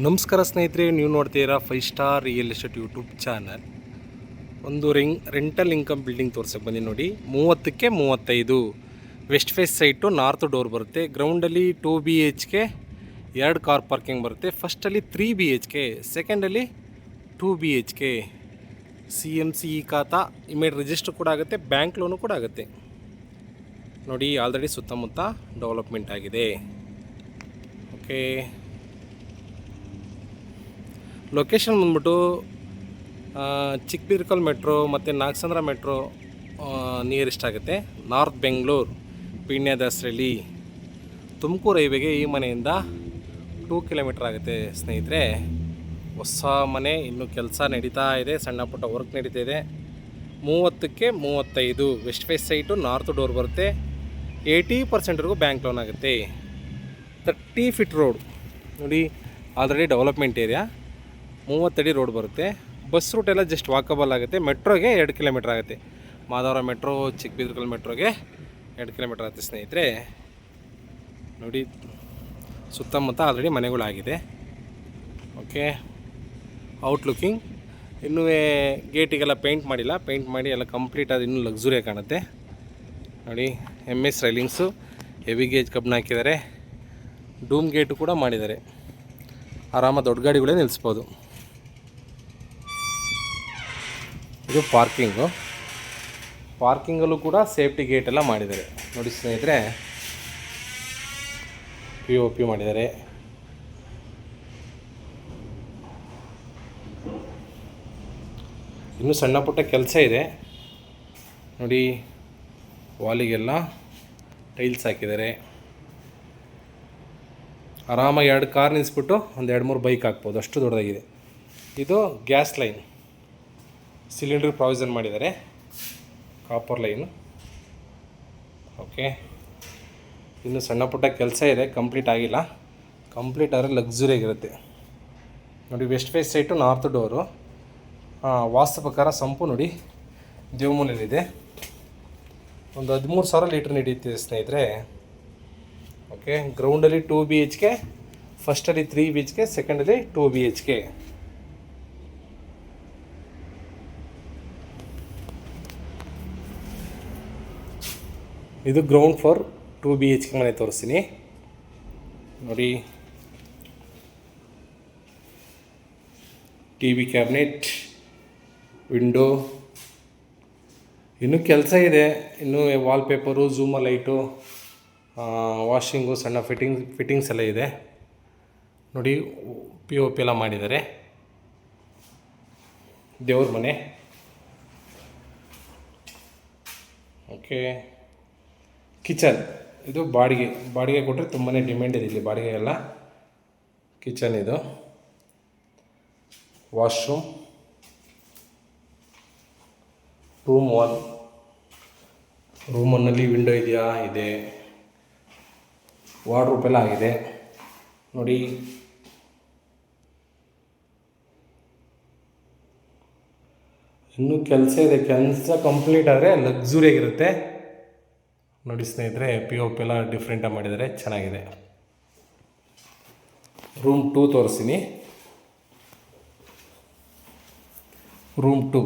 ನಮಸ್ಕಾರ ಸ್ನೇಹಿತರೆ, ನೀವು ನೋಡ್ತೀರಾ 5 star real estate YouTube channel. ಒಂದು ರೆಂಟಲ್ ಇನ್ಕಮ್ ಬಿಲ್ಡಿಂಗ್ ತೋರ್ಸಕ್ಕೆ ಬಂದು ನೋಡಿ. 30ಕ್ಕೆ 35 west face site, north door ಬರುತ್ತೆ. ಗ್ರೌಂಡಲ್ಲಿ 2 BHK, 2 ಕಾರ್ ಪಾರ್ಕಿಂಗ್ ಬರುತ್ತೆ. ಫಸ್ಟಲ್ಲಿ 3 BHK, ಸೆಕೆಂಡಲ್ಲಿ 2 BHK. CMC ಖಾತಾ ಇಮೇಡ್ ರಿಜಿಸ್ಟರ್ ಕೂಡ ಆಗುತ್ತೆ, ಬ್ಯಾಂಕ್ ಲೋನು ಕೂಡ ಆಗುತ್ತೆ ನೋಡಿ. ಆಲ್ರೆಡಿ ಸುತ್ತಮುತ್ತ ಡೆವಲಪ್ಮೆಂಟ್ ಆಗಿದೆ. ಓಕೆ, ಲೊಕೇಶನ್ ಬಂದ್ಬಿಟ್ಟು ಚಿಕ್ಕಬಿರ್ಕಲ್ ಮೆಟ್ರೋ ಮತ್ತು ನಾಗಸಂದ್ರ ಮೆಟ್ರೋ ನಿಯರೆಸ್ಟ್ ಆಗುತ್ತೆ. ನಾರ್ತ್ ಬೆಂಗಳೂರು, ಪೀಣ್ಯದಾಸರಳ್ಳಿ, ತುಮಕೂರು ಹೈವೇಗೆ ಈ ಮನೆಯಿಂದ 2 ಕಿಲೋಮೀಟ್ರ್ ಆಗುತ್ತೆ ಸ್ನೇಹಿತರೆ. ಹೊಸ ಮನೆ, ಇನ್ನೂ ಕೆಲಸ ನಡೀತಾ ಇದೆ, ಸಣ್ಣ ಪುಟ್ಟ ವರ್ಕ್ ನಡೀತಾ ಇದೆ. 30ಕ್ಕೆ 35 west face site, north door ಬರುತ್ತೆ. 80%ವರೆಗೂ ಬ್ಯಾಂಕ್ ಲೋನ್ ಆಗುತ್ತೆ. 30 ಫೀಟ್ ರೋಡ್ ನೋಡಿ, ಆಲ್ರೆಡಿ ಡೆವಲಪ್ಮೆಂಟ್ ಏರಿಯಾ. 30 ಅಡಿ ರೋಡ್ ಬರುತ್ತೆ. ಬಸ್ ರೂಟ್ ಎಲ್ಲ ಜಸ್ಟ್ ವಾಕಬಲ್ ಆಗುತ್ತೆ. ಮೆಟ್ರೋಗೆ 2 ಕಿಲೋಮೀಟ್ರ್ ಆಗುತ್ತೆ. ಮಾಧವರ ಮೆಟ್ರೋ, ಚಿಕ್ಕಬಿದ್ರಕಲ್ ಮೆಟ್ರೋಗೆ 2 ಕಿಲೋಮೀಟ್ರ್ ಆಗುತ್ತೆ ಸ್ನೇಹಿತರೆ. ನೋಡಿ, ಸುತ್ತಮುತ್ತ ಆಲ್ರೆಡಿ ಮನೆಗಳಾಗಿದೆ. ಓಕೆ, ಔಟ್ಲುಕ್ಕಿಂಗ್ ಇನ್ನೂ ಗೇಟಿಗೆಲ್ಲ ಪೇಂಟ್ ಮಾಡಿಲ್ಲ. ಪೇಂಟ್ ಮಾಡಿ ಎಲ್ಲ ಕಂಪ್ಲೀಟ್ ಆದ ಇನ್ನೂ ಲಕ್ಸುರಿಯಾಗಿ ಕಾಣುತ್ತೆ ನೋಡಿ. MS ರೈಲಿಂಗ್ಸು, ಹೆವಿ ಗೇಜ್ ಕಬ್ಬಿಣ ಹಾಕಿದ್ದಾರೆ. ಡೂಮ್ ಗೇಟು ಕೂಡ ಮಾಡಿದ್ದಾರೆ. ಆರಾಮ ದೊಡ್ಡ ಗಾಡಿಗಳೇ ನಿಲ್ಲಿಸ್ಬೋದು. ಇದು ಪಾರ್ಕಿಂಗಲ್ಲೂ ಕೂಡ ಸೇಫ್ಟಿ ಗೇಟ್ ಎಲ್ಲ ಮಾಡಿದ್ದಾರೆ ನೋಡಿ ಸ್ನೇಹಿತರೆ. POP ಮಾಡಿದ್ದಾರೆ. ಇನ್ನೂ ಸಣ್ಣ ಪುಟ್ಟ ಕೆಲಸ ಇದೆ ನೋಡಿ. ವಾಲಿಗೆಲ್ಲ ಟೈಲ್ಸ್ ಹಾಕಿದ್ದಾರೆ. ಆರಾಮಾಗಿ 2 ಕಾರ್ ನಿಲ್ಲಿಸ್ಬಿಟ್ಟು ಒಂದು 2-3 ಬೈಕ್ ಹಾಕ್ಬೋದು, ಅಷ್ಟು ದೊಡ್ಡದಾಗಿದೆ. ಇದು ಗ್ಯಾಸ್ ಲೈನ್, ಸಿಲಿಂಡ್ರ್ ಪ್ರಾವಿಷನ್ ಮಾಡಿದ್ದಾರೆ, ಕಾಪರ್ ಲೈನು. ಓಕೆ, ಇನ್ನು ಸಣ್ಣ ಪುಟ್ಟ ಕೆಲಸ ಇದೆ, ಕಂಪ್ಲೀಟ್ ಆಗಿಲ್ಲ. ಕಂಪ್ಲೀಟ್ ಆದರೆ ಲಕ್ಸುರಿಯಾಗಿರುತ್ತೆ ನೋಡಿ. West face site, north door. ವಾಸ್ತು ಪ್ರಕಾರ ಸಂಪು ನೋಡಿ, ದೇವಮೂಲೆಯಲ್ಲಿದೆ. ಒಂದು 13,000 ಲೀಟ್ರ್ ನಡೀತಿದೆ ಸ್ನೇಹಿತರೆ. ಓಕೆ, ಗ್ರೌಂಡಲ್ಲಿ 2 BHK, ಫಸ್ಟಲ್ಲಿ 3 BHK, ಸೆಕೆಂಡಲ್ಲಿ 2 BHK. ಇದು ಗ್ರೌಂಡ್ ಫ್ಲೋರ್ 2 BHK ಮನೆ ತೋರಿಸ್ತೀನಿ ನೋಡಿ. TV ಕ್ಯಾಬಿನೆಟ್, ವಿಂಡೋ, ಇನ್ನೂ ಕೆಲಸ ಇದೆ. ಇನ್ನೂ ವಾಲ್ಪೇಪರು, ಝೂಮ ಲೈಟು, ವಾಷಿಂಗು, ಸಣ್ಣ ಫಿಟ್ಟಿಂಗ್ಸ್ ಎಲ್ಲ ಇದೆ ನೋಡಿ. POP ಎಲ್ಲ ಮಾಡಿದ್ದಾರೆ. ದೇವ್ರ ಮನೆ. ಓಕೆ, ಕಿಚನ್ ಇದು ಬಾಡಿಗೆ ಕೊಟ್ಟರೆ ತುಂಬಾ ಡಿಮ್ಯಾಂಡ್ ಇದೆ ಇಲ್ಲಿ ಬಾಡಿಗೆ ಎಲ್ಲ. ಕಿಚನ್ ಇದು. Washroom, room 1. ರೂಮ್ 1ನಲ್ಲಿ ವಿಂಡೋ ಇದೆಯಾ? ಇದೆ. ವಾರ್ಡ್ರೋಬ್ ಎಲ್ಲ ಆಗಿದೆ ನೋಡಿ. ಇನ್ನೂ ಕೆಲಸ ಇದೆ. ಕೆಲಸ ಕಂಪ್ಲೀಟ್ ಆದರೆ ಲಕ್ಸುರಿಯಾಗಿರುತ್ತೆ ನೋಡಿ ಸ್ನೇಹಿತರೆ. POP ಎಲ್ಲ ಡಿಫ್ರೆಂಟಾಗಿ ಮಾಡಿದ್ದಾರೆ, ಚೆನ್ನಾಗಿದೆ. ರೂಮ್ 2 ತೋರಿಸ್ತೀನಿ. ರೂಮ್ 2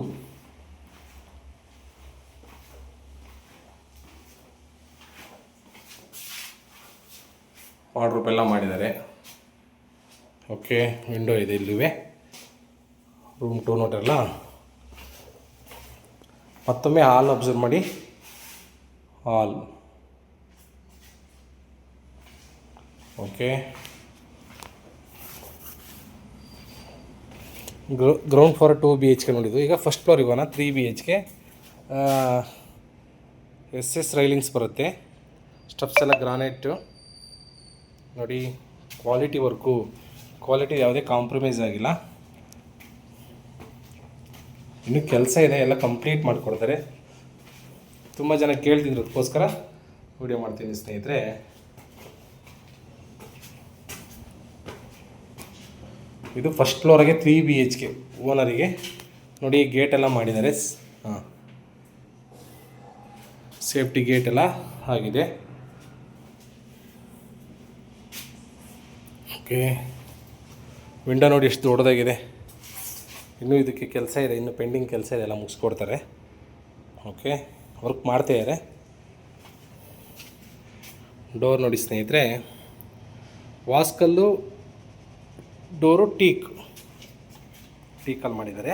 ವಾರ್ಡ್ರೋಬ್ ಎಲ್ಲ ಮಾಡಿದ್ದಾರೆ. ಓಕೆ, ವಿಂಡೋ ಇದೆ ಇಲ್ಲಿವೆ. ರೂಮ್ 2 ನೋಡ್ರಲ್ಲ. ಮತ್ತೊಮ್ಮೆ ಹಾಲ್ ಅಬ್ಸರ್ವ್ ಮಾಡಿ. Hall. Okay, ground floor 2 BHK ನೋಡಿದ್ದು. ಈಗ ಫಸ್ಟ್ ಫ್ಲೋರ್ ಇಗೋಣ. 3 BHK. SS ರೈಲಿಂಗ್ಸ್ ಬರುತ್ತೆ. ಸ್ಟೆಪ್ಸ್ ಎಲ್ಲ ಗ್ರಾನೈಟು ನೋಡಿ. ಕ್ವಾಲಿಟಿ ವರ್ಕು, ಕ್ವಾಲಿಟಿ ಯಾವುದೇ ಕಾಂಪ್ರಮೈಸ್ ಆಗಿಲ್ಲ. ಇನ್ನೂ ಕೆಲಸ ಇದೆ, ಎಲ್ಲ ಕಂಪ್ಲೀಟ್ ಮಾಡಿಕೊಡ್ತಾರೆ. ತುಂಬ ಜನ ಕೇಳ್ತಿದ್ರು, ಅದಕ್ಕೋಸ್ಕರ ವಿಡಿಯೋ ಮಾಡ್ತೀನಿ ಸ್ನೇಹಿತರೆ. ಇದು ಫಸ್ಟ್ ಫ್ಲೋರಿಗೆ 3 BHK ಓನರಿಗೆ ನೋಡಿ. ಗೇಟೆಲ್ಲ ಮಾಡಿದ್ದಾರೆ. ಸೇಫ್ಟಿ ಗೇಟ್ ಎಲ್ಲ ಆಗಿದೆ. ಓಕೆ, ವಿಂಡೋ ನೋಡಿ ಎಷ್ಟು ದೊಡ್ಡದಾಗಿದೆ. ಇನ್ನೂ ಇದಕ್ಕೆ ಕೆಲಸ ಇದೆ, ಇನ್ನೂ ಪೆಂಡಿಂಗ್ ಕೆಲಸ ಇದೆ, ಎಲ್ಲ ಮುಗಿಸ್ಕೊಡ್ತಾರೆ. ಓಕೆ, ವರ್ಕ್ ಮಾಡ್ತಾಯಿದ್ದಾರೆ. ಡೋರ್ ನೋಡಿ ಸ್ನೇಹಿತರೆ, ವಾಸ್ಕಲ್ಲು ಡೋರು ಟೀಕಲ್ಲಿ ಮಾಡಿದ್ದಾರೆ.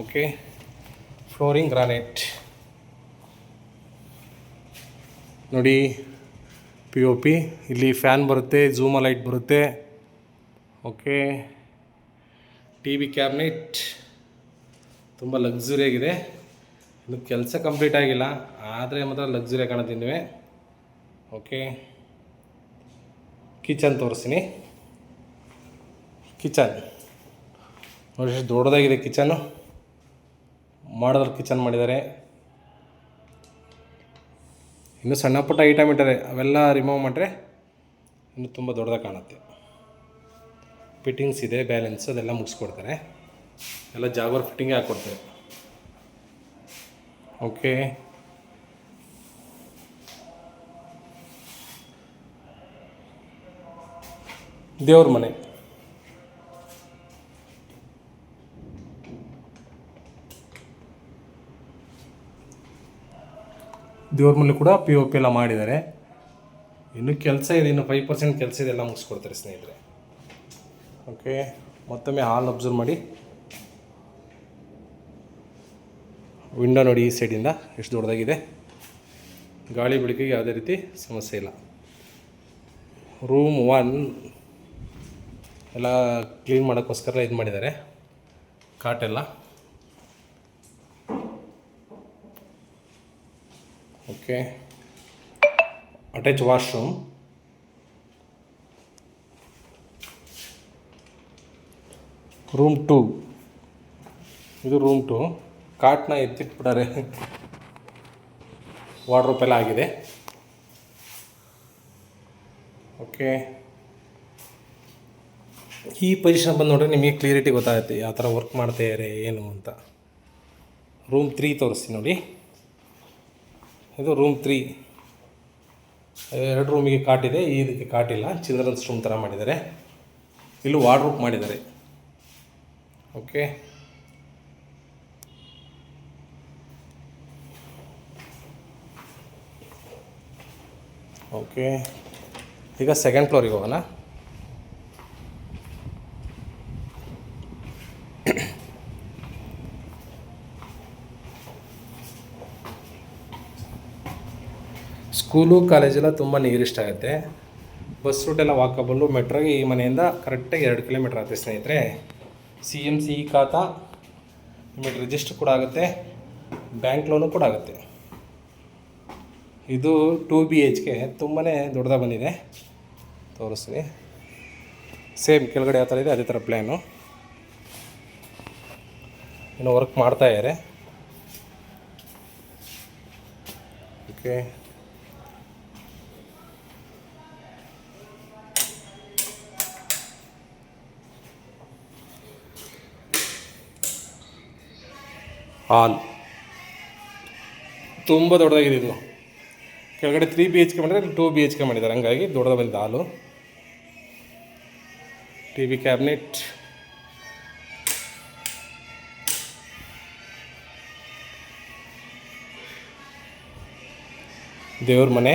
ಓಕೆ, ಫ್ಲೋರಿಂಗ್ ಗ್ರಾನೈಟ್ ನೋಡಿ, POP. ಇಲ್ಲಿ ಫ್ಯಾನ್ ಬರುತ್ತೆ, ಝೂಮರ್ ಲೈಟ್ ಬರುತ್ತೆ. ಓಕೆ, TV ಕ್ಯಾಬಿನೆಟ್ ತುಂಬ ಲಕ್ಸುರಿಯಾಗಿದೆ. ಇನ್ನು ಕೆಲಸ ಕಂಪ್ಲೀಟ್ ಆಗಿಲ್ಲ, ಆದರೆ ಮಾತ್ರ ಲಕ್ಸುರಿಯಾಗಿ ಕಾಣುತ್ತಿದ್ದೇವೆ. ಓಕೆ, ಕಿಚನ್ ತೋರಿಸ್ತೀನಿ. ಕಿಚನ್ ನೋಡಿ ಎಷ್ಟು ದೊಡ್ಡದಾಗಿದೆ. ಕಿಚನ್ನು ಮಾಡಲ್ ಕಿಚನ್ ಮಾಡಿದ್ದಾರೆ. ಇನ್ನೂ ಸಣ್ಣ ಪುಟ್ಟ ಐಟಮ್ ಇಟ್ಟರೆ ಅವೆಲ್ಲ ರಿಮೂವ್ ಮಾಡಿದ್ರೆ ಇನ್ನೂ ತುಂಬ ದೊಡ್ಡದಾಗಿ ಕಾಣುತ್ತೆ. ಫಿಟ್ಟಿಂಗ್ಸ್ ಇದೆ, ಬ್ಯಾಲೆನ್ಸ್ ಅದೆಲ್ಲ ಮುಗಿಸ್ಕೊಡ್ತಾರೆ. ಎಲ್ಲ ಜಾಗರ್ ಫಿಟ್ಟಿಂಗೇ ಹಾಕ್ಕೊಡ್ತಾರೆ. ಓಕೆ, ದೇವ್ರ ಮನೆ. ದೇವ್ರ ಮನೆ ಕೂಡ POP ಎಲ್ಲ ಮಾಡಿದ್ದಾರೆ. ಇನ್ನೂ ಕೆಲಸ ಇದೆ, ಇನ್ನು 5% ಕೆಲಸ ಇದೆ, ಎಲ್ಲ ಮುಗಿಸ್ಕೊಡ್ತಾರೆ ಸ್ನೇಹಿತರೆ. ಓಕೆ, ಮತ್ತೊಮ್ಮೆ ಹಾಲ್ ಅಬ್ಸರ್ವ್ ಮಾಡಿ. ವಿಂಡೋ ನೋಡಿ, ಈ ಸೈಡಿಂದ ಎಷ್ಟು ದೊಡ್ಡದಾಗಿದೆ. ಗಾಳಿ ಬೆಳಕಿಗೆ ಯಾವುದೇ ರೀತಿ ಸಮಸ್ಯೆ ಇಲ್ಲ. ರೂಮ್ 1 ಎಲ್ಲ ಕ್ಲೀನ್ ಮಾಡೋಕ್ಕೋಸ್ಕರ ಇದು ಮಾಡಿದ್ದಾರೆ, ಕಾಟೆಲ್ಲ. Okay, attach washroom. ರೂಮ್ 2, ಇದು ರೂಮ್ 2. ಕಾಟನ್ನ ಎತ್ತಿಟ್ಬಿಟ್ಟಾರೆ, ವಾರ್ಡ್ರೋಬ್ ಎಲ್ಲ ಆಗಿದೆ. ಓಕೆ, ಈ ಪೊಸಿಷನ್ ಬಂದು ನೋಡಿದ್ರೆ ನಿಮಗೆ ಕ್ಲಿಯರಿಟಿ ಗೊತ್ತಾಗುತ್ತೆ ಯಾವ ಥರ ವರ್ಕ್ ಮಾಡ್ತಾಯಿದ್ದಾರೆ ಏನು ಅಂತ. ರೂಮ್ 3 ತೋರಿಸ್ತೀನಿ ನೋಡಿ. ಇದು ರೂಮ್ 3. 2 ರೂಮಿಗೆ ಕಾಟಿದೆ, ಇದಕ್ಕೆ ಕಾಟಿಲ್ಲ. ಚಿಲ್ಡ್ರನ್ಸ್ ರೂಮ್ ಥರ ಮಾಡಿದ್ದಾರೆ. ಇಲ್ಲೂ ವಾರ್ಡ್ರೋಬ್ ಮಾಡಿದ್ದಾರೆ. ಓಕೆ, ಓಕೆ, ಈಗ ಸೆಕೆಂಡ್ ಫ್ಲೋರಿಗೆ ಹೋಗೋಣ. ಸ್ಕೂಲು ಕಾಲೇಜೆಲ್ಲ ತುಂಬ ನಿಯರೆಸ್ಟ್ ಆಗುತ್ತೆ. Bus ರೂಟೆಲ್ಲ walkable. ಮೆಟ್ರೋಗೆ ಈ ಮನೆಯಿಂದ ಕರೆಕ್ಟಾಗಿ 2 ಕಿಲೋಮೀಟ್ರ್ ಆಗುತ್ತೆ ಸ್ನೇಹಿತರೆ. CMC ಖಾತಾ, ನಿಮಗೆ ರಿಜಿಸ್ಟರ್ ಕೂಡ ಆಗುತ್ತೆ, ಬ್ಯಾಂಕ್ ಲೋನು ಕೂಡ ಆಗುತ್ತೆ. ಇದು 2 BHK, ತುಂಬಾ ದೊಡ್ಡದಾಗಿ ಬಂದಿದೆ. ತೋರಿಸ್ತೀನಿ. ಸೇಮ್ ಕೆಳಗಡೆ ಯಾವ ಥರ ಇದೆ ಅದೇ ಥರ ಪ್ಲ್ಯಾನು. ಇನ್ನು ವರ್ಕ್ ಮಾಡ್ತಾಯಿದ್ದಾರೆ. ಓಕೆ, ಹಾಲ್ ತುಂಬ ದೊಡ್ಡದಾಗಿದೆ. ಇದು ಕೆಳಗಡೆ 3 BHK ಮಾಡಿದರೆ 2 BHK ಮಾಡಿದ್ದಾರೆ, ಹಂಗಾಗಿ ದೊಡ್ಡದ ಬಂದಿದೆ ಹಾಲು. TV ಕ್ಯಾಬಿನೆಟ್, ದೇವ್ರ ಮನೆ,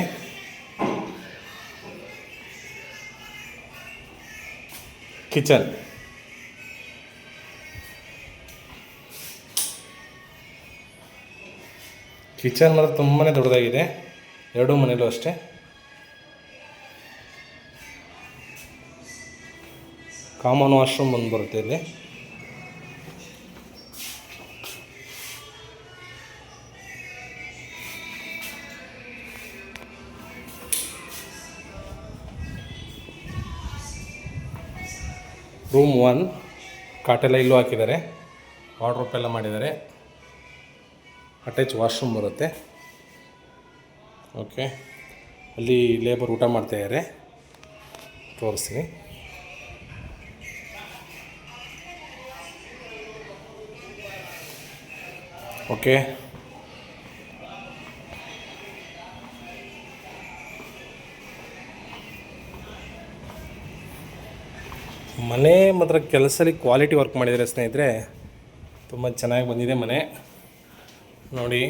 ಕಿಚನ್. ಕಿಚನ್ ಮಾತ್ರ ತುಂಬಾ ದೊಡ್ಡದಾಗಿದೆ, 2 ಮನೆಯಲ್ಲೂ ಅಷ್ಟೇ. ಕಾಮನ್ ವಾಶ್ರೂಮ್ ಒಂದು ಬರುತ್ತೆ ಇಲ್ಲಿ. ರೂಮ್ 1 ಕಾಟೆಲ್ಲ ಇಲ್ಲೂ ಹಾಕಿದ್ದಾರೆ, ವಾರ್ಡ್ರೋಬ್ ಎಲ್ಲ ಮಾಡಿದ್ದಾರೆ. ಅಟ್ಯಾಚ್ ವಾಶ್ರೂಮ್ ಬರುತ್ತೆ. ಓಕೆ, ಅಲ್ಲಿ ಲೇಬರ್ ಊಟ ಮಾಡ್ತಾಯಿದ್ದಾರೆ, ತೋರಿಸ್ತೀನಿ. ಓಕೆ, ಮನೆ ಮಾತ್ರ ಕೆಲಸದಲ್ಲಿ ಕ್ವಾಲಿಟಿ ವರ್ಕ್ ಮಾಡಿದರೆ ಸ್ನೇಹಿತರೆ, ತುಂಬ ಚೆನ್ನಾಗಿ ಬಂದಿದೆ ಮನೆ ನೋಡಿ.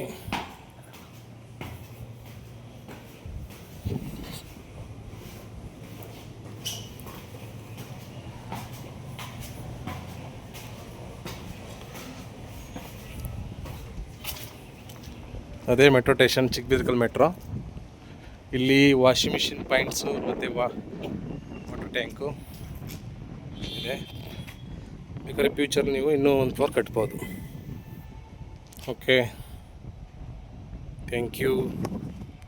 ಅದೇ ಮೆಟ್ರೋ ಸ್ಟೇಷನ್, ಚಿಕ್ಕಬಿದರ್ಕಲ್ ಮೆಟ್ರೋ. ಇಲ್ಲಿ ವಾಷಿಂಗ್ ಮಿಷಿನ್ ಪಾಯಿಂಟ್ಸು ಮತ್ತು ವಾಟರ್ ಟ್ಯಾಂಕು ಇದೆ. ಬೇಕಾದ್ರೆ ಫ್ಯೂಚರ್ ನೀವು ಇನ್ನೂ ಒಂದು ಫ್ಲೋರ್ ಕಟ್ಬೋದು. Okay, thank you.